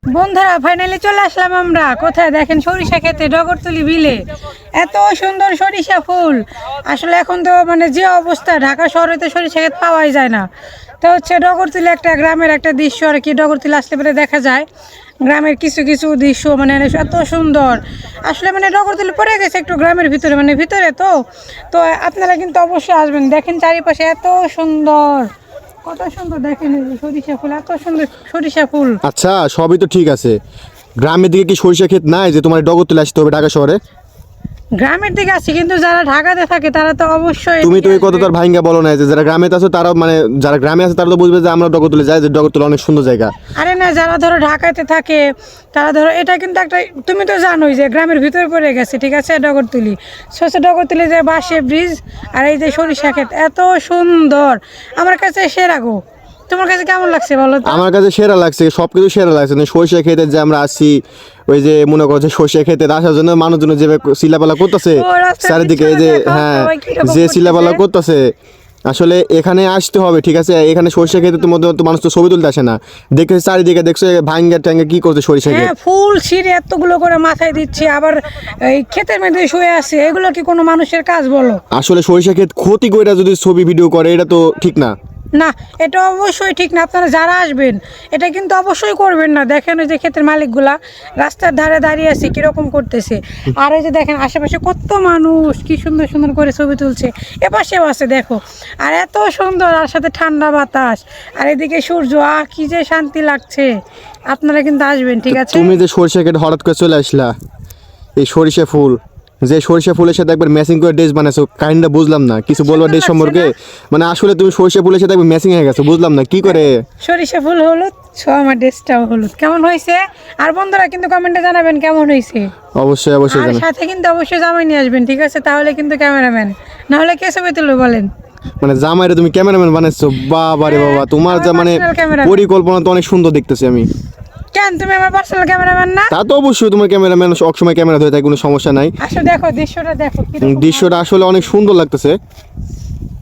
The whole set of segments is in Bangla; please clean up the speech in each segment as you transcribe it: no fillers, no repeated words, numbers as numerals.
বন্ধুরা ফাইনালি চলে আসলাম আমরা কোথায় দেখেন সরিষা খেতে ডগরতলি বিলে এত সুন্দর সরিষা ফুল আসলে এখন তো মানে যে অবস্থা ঢাকা শহরে তো সরিষা ক্ষেত পাওয়াই যায় না। তো হচ্ছে ডগরতলি একটা গ্রামের একটা দৃশ্য আর কি, ডগরতলি আসলে পরে দেখা যায় গ্রামের কিছু কিছু দৃশ্য মানে এত সুন্দর আসলে মানে ডগরতলি পড়ে গেছে একটু গ্রামের ভিতরে মানে ভিতরে তো তো আপনারা কিন্তু অবশ্যই আসবেন। দেখেন চারিপাশে এত সুন্দর, কত সুন্দর দেখেন এই যে সরিষা ফুল, এত সুন্দর সরিষা ফুল। আচ্ছা সবই তো ঠিক আছে, গ্রামের দিকে কি সরিষা ক্ষেত নাই যে তোমার ডগরতলি আসতে হবে ঢাকা শহরে? গ্রামের দিকে আছে কিন্তু যারা ঢাকাতে থাকে তারা তো অবশ্যই তুমি তো এই কথা তো আর ভাঙ্গা বলো না যে যারা গ্রামে আছে তারা মানে যারা গ্রামে আছে তারা তো বুঝবে যে আমরা ডগরতলি যাই, যে ডগরতলি অনেক সুন্দর জায়গা। আরে না, যারা ধরো ঢাকাতে থাকে তারা ধরো এটা কিন্তু একটা, তুমি তো জানোই যে গ্রামের ভিতরে পড়ে গেছে, ঠিক আছে ডগরতলি সে ডগরতলি যে বাসে ব্রিজ আর এই যে সরিষা ক্ষেত এত সুন্দর, আমার কাছে সেরা গো। তোমার কাছে কেমন লাগছে বলো তো? আমার কাছে সেরা লাগছে, সবকিছু সেরা লাগছে। সরিষা খেতে যে আমরা আসছি, ওই যে মনে করছে সরিষা খেতে আসার জন্য মানুষজন যে সিলাপালা করতেছে ও, রাস্তার চারিদিকে, এই যে পিছনে দেখো, হ্যাঁ সবাই কিরকম যে করতেছে। সিলাপালা করতেছে, আসলে এখানে আসতে হবে, ঠিক আছে? এখানে সরিষা খেতে তো মধ্যে তো মানুষ তো ছবি তুলতে আসে না, দেখে চারিদিকে দেখছো ভাঙ্গা ট্যাঙ্গা কি করছে সরিষা ক্ষেত। হ্যাঁ, ফুল ছিঁড়ে এতগুলো করে মাথায় দিচ্ছে, আবার এই ক্ষেতের মধ্যে শুয়ে আছে, এগুলো কি কোনো মানুষের কাজ বলো? আসলে সরিষা ক্ষেত ক্ষতি করে যদি ছবি ভিডিও করে এটা তো ঠিক না। না, এটা অবশ্যই ঠিক না। আপনারা যারা আসবেন এটা কিন্তু অবশ্যই করবেন না। দেখেন ওই যে ক্ষেতের মালিকগুলা রাস্তার ধারে দাঁড়িয়ে আছে কীরকম করতেছে, আর এই যে দেখেন আশেপাশে কত মানুষ কি সুন্দর সুন্দর করে ছবি তুলছে, এপাশেও আছে দেখো, আর এত সুন্দর, আর সাথে ঠান্ডা বাতাস, আর এদিকে সূর্য, কি যে শান্তি লাগছে। আপনারা কিন্তু আসবেন, ঠিক আছে? তুমি যে সরিষা ক্ষেত হঠাৎ করে চলে আসলা, এই সরিষা ফুল, যে সরিষা ফুলের সাথে একবার ম্যাচিং করে ড্রেস বানাইছো, কাহিনীটা বুঝলাম না, কিছু বলবো সুন্দর ড্রেস লাগছে সম্পর্কে? মানে আসলে তুমি সরিষা ফুলের সাথে একবার ম্যাচিং হয়ে গেছো, বুঝলাম না কি করে। সরিষা ফুল হলুদ, আমার ড্রেসটাও হলুদ, কেমন হয়েছে? আর বন্ধুরা কিন্তু কমেন্টে জানাবেন কেমন হয়েছে। অবশ্যই অবশ্যই আর জানো। সাথে কিন্তু অবশ্যই জামাই নিয়ে আসবেন, ঠিক আছে? তাহলে কিন্তু ক্যামেরাম্যান, না হলে কে ছবি তুলবে বলেন? মানে জামাইরে তুমি ক্যামেরাম্যান বানাইছো, বাবা রে বাবা, তোমার যা মানে personal cameraman। পরিকল্পনা তো অনেক সুন্দর দেখতেছি আমি। কেন, তুমি আমার পার্সোনাল ক্যামেরাম্যান না? তা তো অবশ্যই তোমার ক্যামেরাম্যান সবসময় ক্যামেরা ধরে থাকে, কোনো সমস্যা নাই। আসো দেখো দৃশ্যটা, দেখো কিরকম দৃশ্যটা আসলে অনেক সুন্দর লাগতেছে।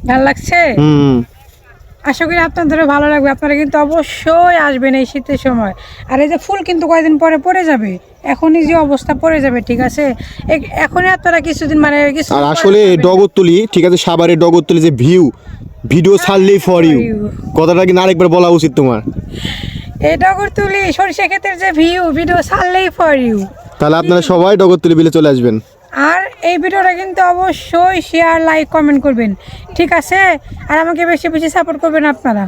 ভালো লাগছে। হুম। আশা করি আপনাদের ভালো লাগবে। আপনারা কিন্তু অবশ্যই আসবেন এই শীতের সময়। আর এই যে ফুল কিন্তু কয়েকদিন পরে পড়ে যাবে, এখনই যে অবস্থা পড়ে যাবে, ঠিক আছে? এখনই আপনারা কিছুদিন মানে কিছু আর আসলে এই ডগরতলি, ঠিক আছে, সাভারের ডগরতলি যে ভিডিও ছাড়লেই ফর ইউ, কথাটা কিন্তু আরেকবার বলা উচিত তোমার। এই ডগরতলি সরিষা ক্ষেতের যে ভিডিও ছাড়লেই ফর ইউ। তাহলে আপনারা সবাই ডগরতলি বিলে চলে আসবেন। আর এই ভিডিওটা কিন্তু অবশ্যই শেয়ার, লাইক, কমেন্ট করবেন, ঠিক আছে? আর আমাকে বেশি বেশি সাপোর্ট করবেন আপনারা।